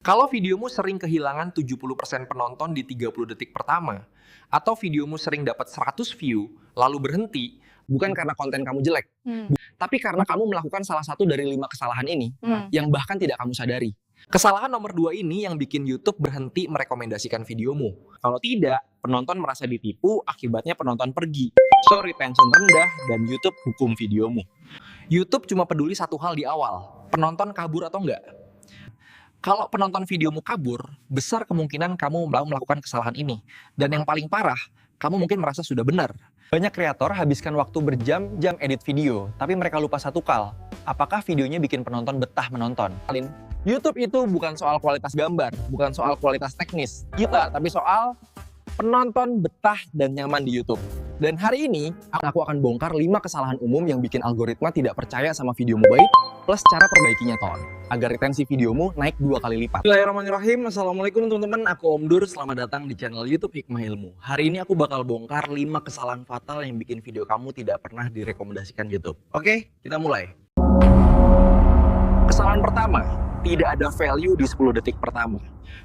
Kalau videomu sering kehilangan 70% penonton di 30 detik pertama, atau videomu sering dapat 100 view, lalu berhenti, bukan karena konten kamu jelek, tapi karena kamu melakukan salah satu dari 5 kesalahan ini, yang bahkan tidak kamu sadari. Kesalahan nomor 2 ini yang bikin YouTube berhenti merekomendasikan videomu. Kalau tidak, penonton merasa ditipu, akibatnya penonton pergi. So, retention rendah, dan YouTube hukum videomu. YouTube cuma peduli satu hal di awal, penonton kabur atau enggak. Kalau penonton videomu kabur, besar kemungkinan kamu melakukan kesalahan ini. Dan yang paling parah, kamu mungkin merasa sudah benar. Banyak kreator habiskan waktu berjam-jam edit video, tapi mereka lupa satu hal. Apakah videonya bikin penonton betah menonton? YouTube itu bukan soal kualitas gambar, bukan soal kualitas teknis, tapi soal penonton betah dan nyaman di YouTube. Dan hari ini, aku akan bongkar 5 kesalahan umum yang bikin algoritma tidak percaya sama videomu baik, plus cara perbaikinya, agar retensi videomu naik 2 kali lipat. Bismillahirrahmanirrahim. Assalamualaikum teman-teman, aku Om Dur. Selamat datang di channel YouTube Hikmah Ilmu. Hari ini aku bakal bongkar 5 kesalahan fatal yang bikin video kamu tidak pernah direkomendasikan YouTube. Oke, kita mulai. Kesalahan pertama, tidak ada value di 10 detik pertama.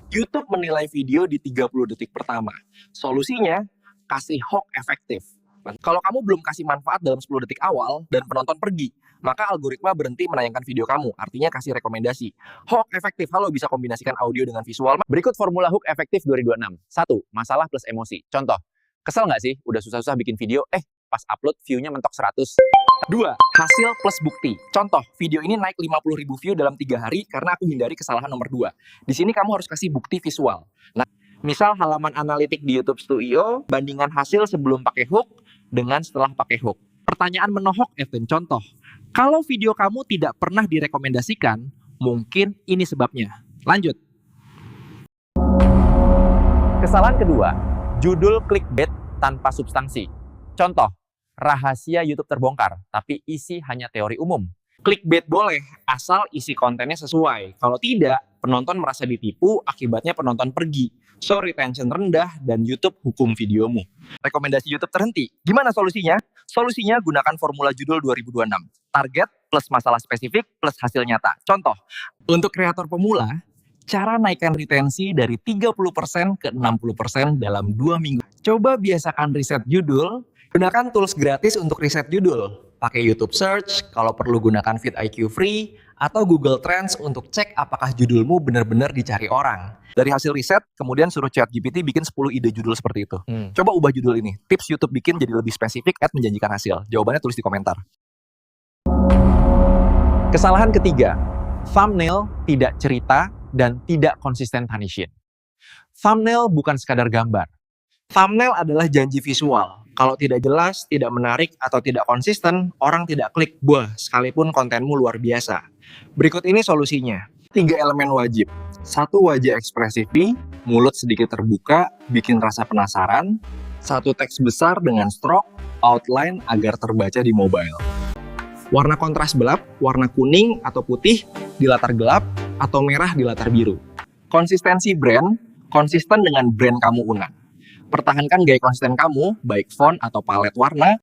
YouTube menilai video di 30 detik pertama. Solusinya, kasih hook efektif. Kalau kamu belum kasih manfaat dalam 10 detik awal dan penonton pergi, maka algoritma berhenti menayangkan video kamu, artinya kasih rekomendasi. Hook efektif, halo bisa kombinasikan audio dengan visual. Berikut formula hook efektif 2026. 1. Masalah plus emosi. Contoh, kesel nggak sih udah susah-susah bikin video, pas upload view-nya mentok 100. 2. Hasil plus bukti. Contoh, video ini naik 50.000 view dalam 3 hari karena aku hindari kesalahan nomor 2. Di sini kamu harus kasih bukti visual. Nah, misal halaman analitik di YouTube Studio, bandingan hasil sebelum pakai hook dengan setelah pakai hook. Pertanyaan menohok, Evan. Contoh, kalau video kamu tidak pernah direkomendasikan, mungkin ini sebabnya. Lanjut. Kesalahan kedua, judul clickbait tanpa substansi. Contoh, rahasia YouTube terbongkar, tapi isi hanya teori umum. Clickbait boleh, asal isi kontennya sesuai. Kalau tidak, penonton merasa ditipu, akibatnya penonton pergi. So, retention rendah dan YouTube hukum videomu. Rekomendasi YouTube terhenti. Gimana solusinya? Solusinya gunakan formula judul 2026. Target plus masalah spesifik plus hasil nyata. Contoh, untuk kreator pemula, cara naikkan retensi dari 30% ke 60% dalam 2 minggu. Coba biasakan riset judul. Gunakan tools gratis untuk riset judul. Pakai YouTube Search, kalau perlu gunakan vidIQ Free, atau Google Trends untuk cek apakah judulmu benar-benar dicari orang. Dari hasil riset, kemudian suruh ChatGPT bikin 10 ide judul seperti itu. Coba ubah judul ini. Tips YouTube bikin jadi lebih spesifik, menjanjikan hasil. Jawabannya tulis di komentar. Kesalahan ketiga, thumbnail tidak cerita dan tidak konsisten punishing. Thumbnail bukan sekadar gambar. Thumbnail adalah janji visual. Kalau tidak jelas, tidak menarik, atau tidak konsisten, orang tidak klik. Sekalipun kontenmu luar biasa. Berikut ini solusinya. 3 elemen wajib. 1 wajah ekspresif, mulut sedikit terbuka, bikin rasa penasaran. 1 teks besar dengan stroke, outline agar terbaca di mobile. Warna kontras gelap, warna kuning atau putih di latar gelap, atau merah di latar biru. Konsistensi brand, konsisten dengan brand kamu undang. Pertahankan gaya konsisten kamu, baik font atau palet warna.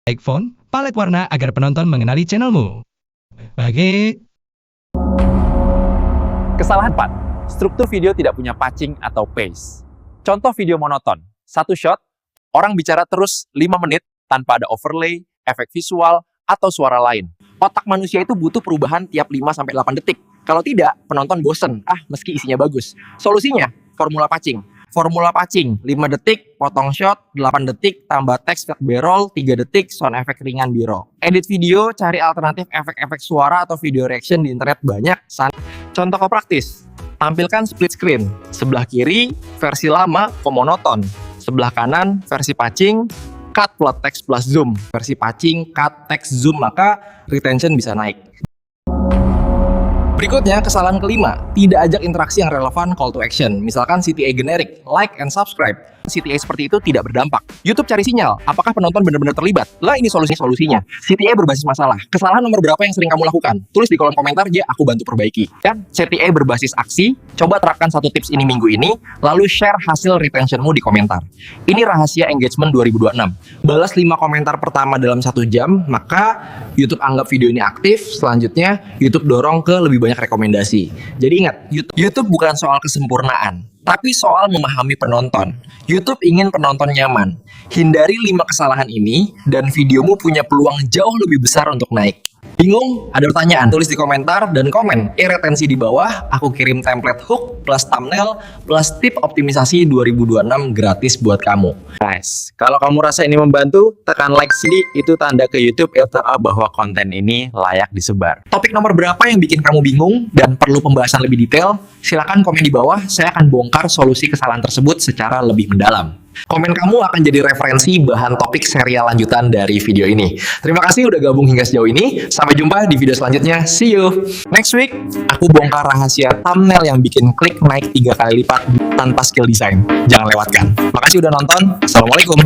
Baik font, palet warna agar penonton mengenali channelmu. Kesalahan 4. Struktur video tidak punya pacing atau pace. Contoh video monoton. 1 shot, orang bicara terus 5 menit tanpa ada overlay, efek visual, atau suara lain. Otak manusia itu butuh perubahan tiap 5-8 detik. Kalau tidak, penonton bosen. Meski isinya bagus. Solusinya, formula pacing. Formula pacing, 5 detik, potong shot, 8 detik, tambah teks B-roll, 3 detik, sound effect ringan B-roll. Edit video, cari alternatif efek-efek suara atau video reaction di internet banyak. Contoh praktis, tampilkan split screen. Sebelah kiri, versi lama, monoton. Sebelah kanan, versi pacing, cut plus text plus zoom. Versi pacing, cut, text, zoom, maka retention bisa naik. Berikutnya, kesalahan kelima, tidak ajak interaksi yang relevan call to action. Misalkan CTA generik, like and subscribe. CTA seperti itu tidak berdampak. YouTube cari sinyal, apakah penonton benar-benar terlibat? Lah ini solusinya. CTA berbasis masalah. Kesalahan nomor berapa yang sering kamu lakukan? Tulis di kolom komentar, aku bantu perbaiki. Dan CTA berbasis aksi, coba terapkan 1 tips ini minggu ini, lalu share hasil retentionmu di komentar. Ini rahasia engagement 2026. Balas 5 komentar pertama dalam 1 jam, maka YouTube anggap video ini aktif. Selanjutnya, YouTube dorong ke lebih banyak banyak rekomendasi. Jadi ingat, YouTube bukan soal kesempurnaan, tapi soal memahami penonton. YouTube ingin penonton nyaman. Hindari 5 kesalahan ini, dan videomu punya peluang jauh lebih besar untuk naik. Bingung? Ada pertanyaan? Tulis di komentar dan komen retensi di bawah. Aku kirim template hook plus thumbnail plus tip optimisasi 2026 gratis buat kamu. Guys, kalau kamu rasa ini membantu, tekan like sini, itu tanda ke YouTube bahwa konten ini layak disebar. Topik nomor berapa yang bikin kamu bingung dan perlu pembahasan lebih detail? Silakan komen di bawah, saya akan bongkar solusi kesalahan tersebut secara lebih mendalam. Komen kamu akan jadi referensi bahan topik serial lanjutan dari video ini. Terima kasih udah gabung hingga sejauh ini. Sampai jumpa di video selanjutnya. See you! Next week, aku bongkar rahasia thumbnail yang bikin klik naik 3 kali lipat tanpa skill design. Jangan lewatkan. Makasih udah nonton. Assalamualaikum.